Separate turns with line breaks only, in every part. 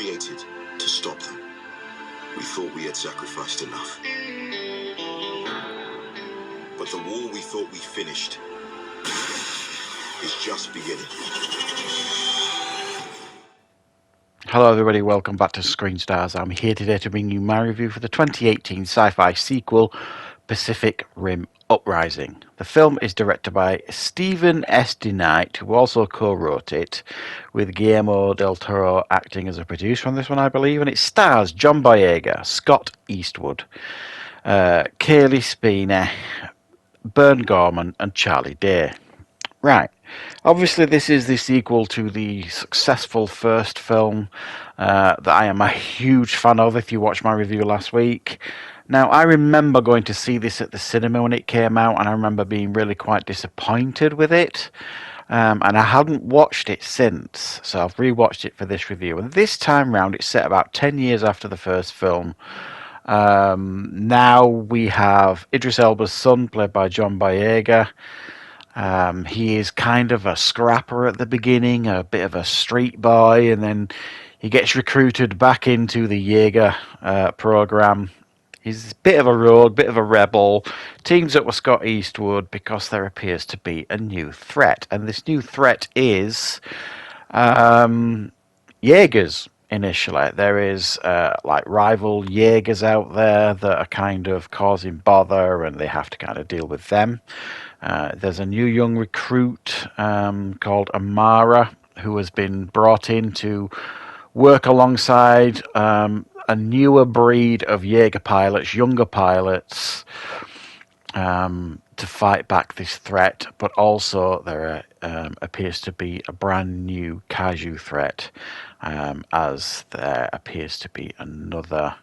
created to stop them. We thought we had sacrificed enough. But the war we thought we finished is just beginning.
Hello everybody, welcome back to Screenstars. I'm here today to bring you my review for the 2018 sci-fi sequel, Pacific Rim Uprising. The film is directed by Stephen S. DeKnight, who also co-wrote it, with Guillermo del Toro acting as a producer on this one, I believe, and it stars John Boyega, Scott Eastwood, Kaylee Spina, Bern Gorman, and Charlie Day. Right. Obviously, this is the sequel to the successful first film that I am a huge fan of, if you watched my review last week. Now, I remember going to see this at the cinema when it came out, and I remember being really quite disappointed with it. And I hadn't watched it since, so I've rewatched it for this review. And this time round, it's set about 10 years after the first film. Now we have Idris Elba's son, played by John Boyega. He is kind of a scrapper at the beginning, a bit of a street boy, and then he gets recruited back into the Jaeger program. He's a bit of a rogue, bit of a rebel, teams up with Scott Eastwood because there appears to be a new threat. And this new threat is Jaegers. Initially, there is like rival Jaegers out there that are kind of causing bother, and they have to kind of deal with them. There's a new young recruit called Amara, who has been brought in to work alongside a newer breed of Jaeger pilots, younger pilots, to fight back this threat. But also there appears to be a brand new kaiju threat, as there appears to be another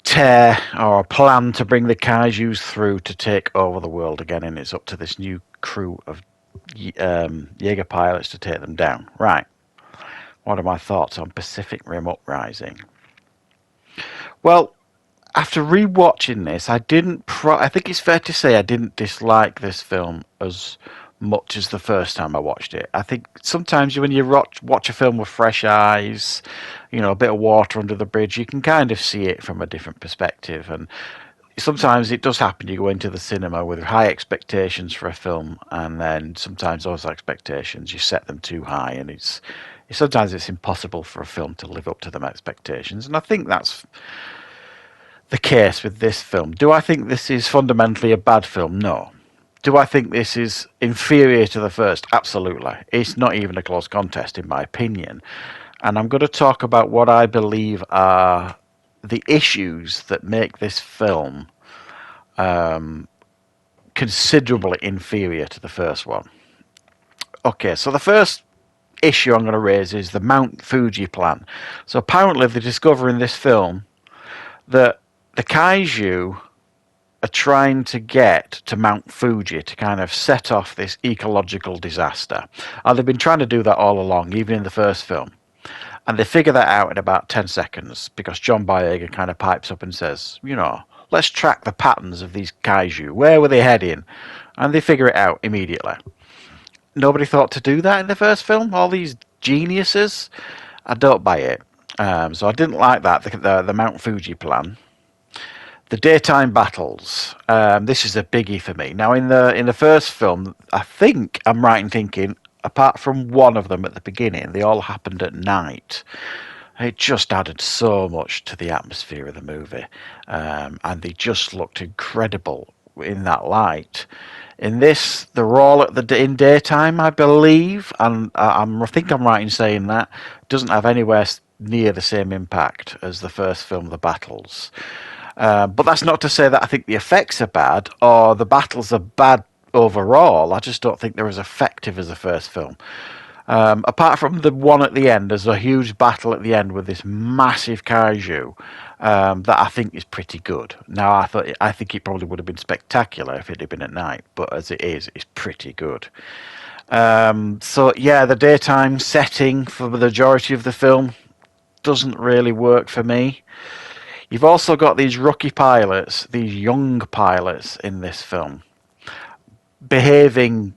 tear or a plan to bring the kaijus through to take over the world again, and it's up to this new crew of Jaeger pilots to take them down. Right. What are my thoughts on Pacific Rim Uprising? Well, after rewatching this, I think it's fair to say I didn't dislike this film as much as the first time I watched it. I think sometimes when you watch a film with fresh eyes, you know, a bit of water under the bridge, you can kind of see it from a different perspective. And sometimes it does happen, you go into the cinema with high expectations for a film, and then sometimes those expectations, you set them too high, and sometimes it's impossible for a film to live up to them expectations. And I think that's the case with this film. Do I think this is fundamentally a bad film? No. Do I think this is inferior to the first? Absolutely. It's not even a close contest, in my opinion. And I'm going to talk about what I believe are the issues that make this film considerably inferior to the first one. Okay, so the first issue I'm going to raise is the Mount Fuji plan. So apparently they discover in this film that the kaiju are trying to get to Mount Fuji to kind of set off this ecological disaster. And they've been trying to do that all along, even in the first film. And they figure that out in about 10 seconds because John Boyega kind of pipes up and says, you know, let's track the patterns of these kaiju. Where were they heading? And they figure it out immediately. Nobody thought to do that in the first film? All these geniuses? I don't buy it. So I didn't like that, the Mount Fuji plan. The daytime battles. This is a biggie for me. Now, in the first film, I think I'm right in thinking, apart from one of them at the beginning, they all happened at night. It just added so much to the atmosphere of the movie, and they just looked incredible in that light. In this, they're all in daytime, I believe, and I think I'm right in saying that. It doesn't have anywhere near the same impact as the first film, the battles. But that's not to say that I think the effects are bad or the battles are bad overall. I just don't think they're as effective as the first film. Apart from the one at the end, there's a huge battle at the end with this massive kaiju that I think is pretty good. Now, I think it probably would have been spectacular if it had been at night, but as it is, it's pretty good. So yeah, the daytime setting for the majority of the film doesn't really work for me. You've also got these rookie pilots, these young pilots in this film, behaving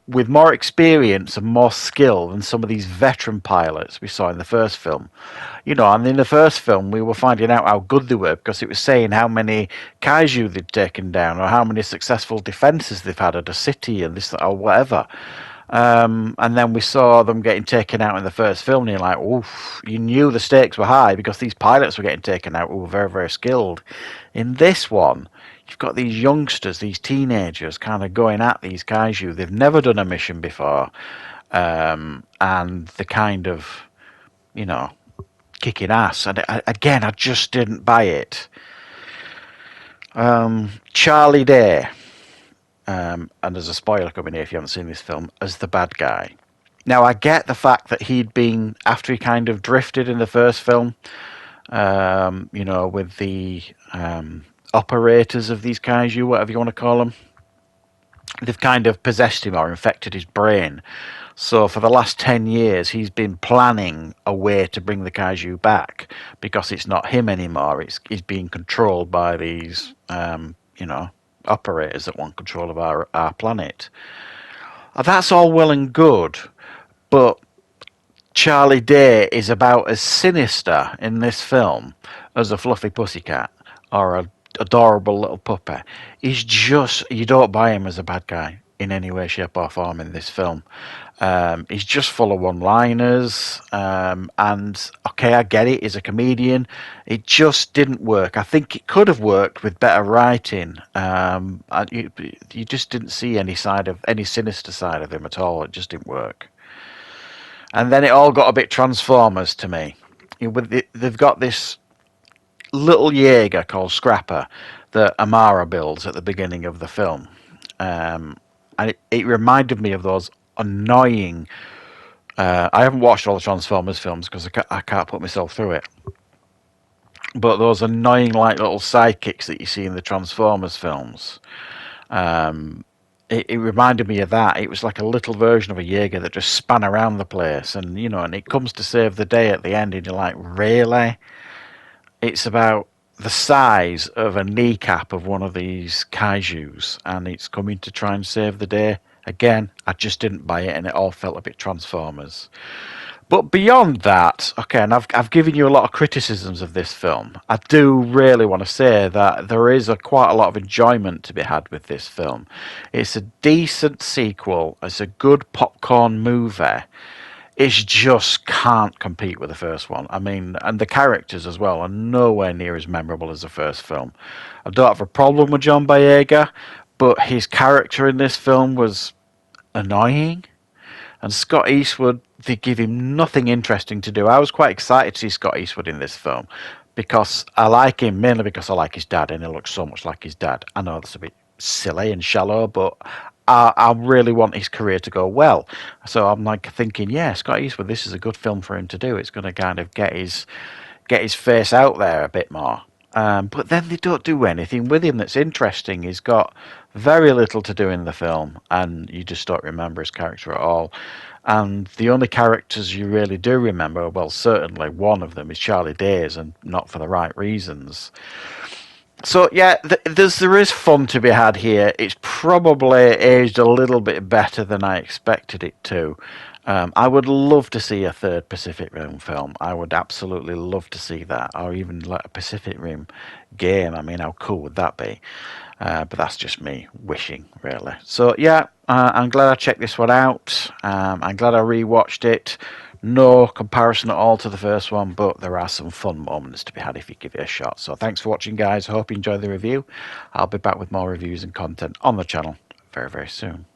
with more experience and more skill than some of these veteran pilots we saw in the first film. And in the first film, we were finding out how good they were because it was saying how many kaiju they'd taken down or how many successful defenses they've had at a city and this or whatever. And then we saw them getting taken out in the first film, and you're like, oof, you knew the stakes were high because these pilots were getting taken out who were very, very skilled. In this one, you've got these youngsters, these teenagers, kind of going at these kaiju. They've never done a mission before, and they're kind of, kicking ass. And again, I just didn't buy it. Charlie Day. And there's a spoiler coming here if you haven't seen this film, as the bad guy. Now, I get the fact that he'd been, after he kind of drifted in the first film, with the operators of these kaiju, whatever you want to call them, they've kind of possessed him or infected his brain. So for the last 10 years, he's been planning a way to bring the kaiju back because it's not him anymore. He's being controlled by these, operators that want control of our planet. That's all well and good, but Charlie Day is about as sinister in this film as a fluffy pussycat or a adorable little puppy. He's just, you don't buy him as a bad guy in any way, shape or form in this film. He's just full of one-liners, and okay, I get it, he's a comedian. It just didn't work. I think it could have worked with better writing. You just didn't see any sinister side of him at all. It just didn't work. And then it all got a bit Transformers to me. They've got this little Jaeger called Scrapper that Amara builds at the beginning of the film. And it reminded me of those annoying... I haven't watched all the Transformers films because I can't put myself through it. But those annoying like little sidekicks that you see in the Transformers films... It reminded me of that. It was like a little version of a Jaeger that just span around the place, and and it comes to save the day at the end, and you're like, really? It's about the size of a kneecap of one of these kaijus, and it's coming to try and save the day. Again, I just didn't buy it, and it all felt a bit Transformers. But beyond that, okay, and I've given you a lot of criticisms of this film. I do really want to say that there is quite a lot of enjoyment to be had with this film. It's a decent sequel. It's a good popcorn movie. It just can't compete with the first one. I mean, and the characters as well are nowhere near as memorable as the first film. I don't have a problem with John Boyega, but his character in this film was annoying. And Scott Eastwood, they give him nothing interesting to do. I was quite excited to see Scott Eastwood in this film because I like him mainly because I like his dad, and he looks so much like his dad. I know that's a bit silly and shallow, but I really want his career to go well. So I'm like thinking, yeah, Scott Eastwood, this is a good film for him to do. It's going to kind of get his face out there a bit more. But then they don't do anything with him that's interesting. He's got very little to do in the film, and you just don't remember his character at all. And the only characters you really do remember, well, certainly one of them is Charlie Day's, and not for the right reasons. So yeah, there is fun to be had here. It's probably aged a little bit better than I expected it to. I would love to see a third Pacific Rim film. I would absolutely love to see that, or even like a Pacific Rim game. I mean, how cool would that be? But that's just me wishing, really. So yeah, I'm glad I checked this one out. I'm glad I rewatched it. No comparison at all to the first one, but there are some fun moments to be had if you give it a shot. So thanks for watching, guys. Hope you enjoyed the review. I'll be back with more reviews and content on the channel very, very soon.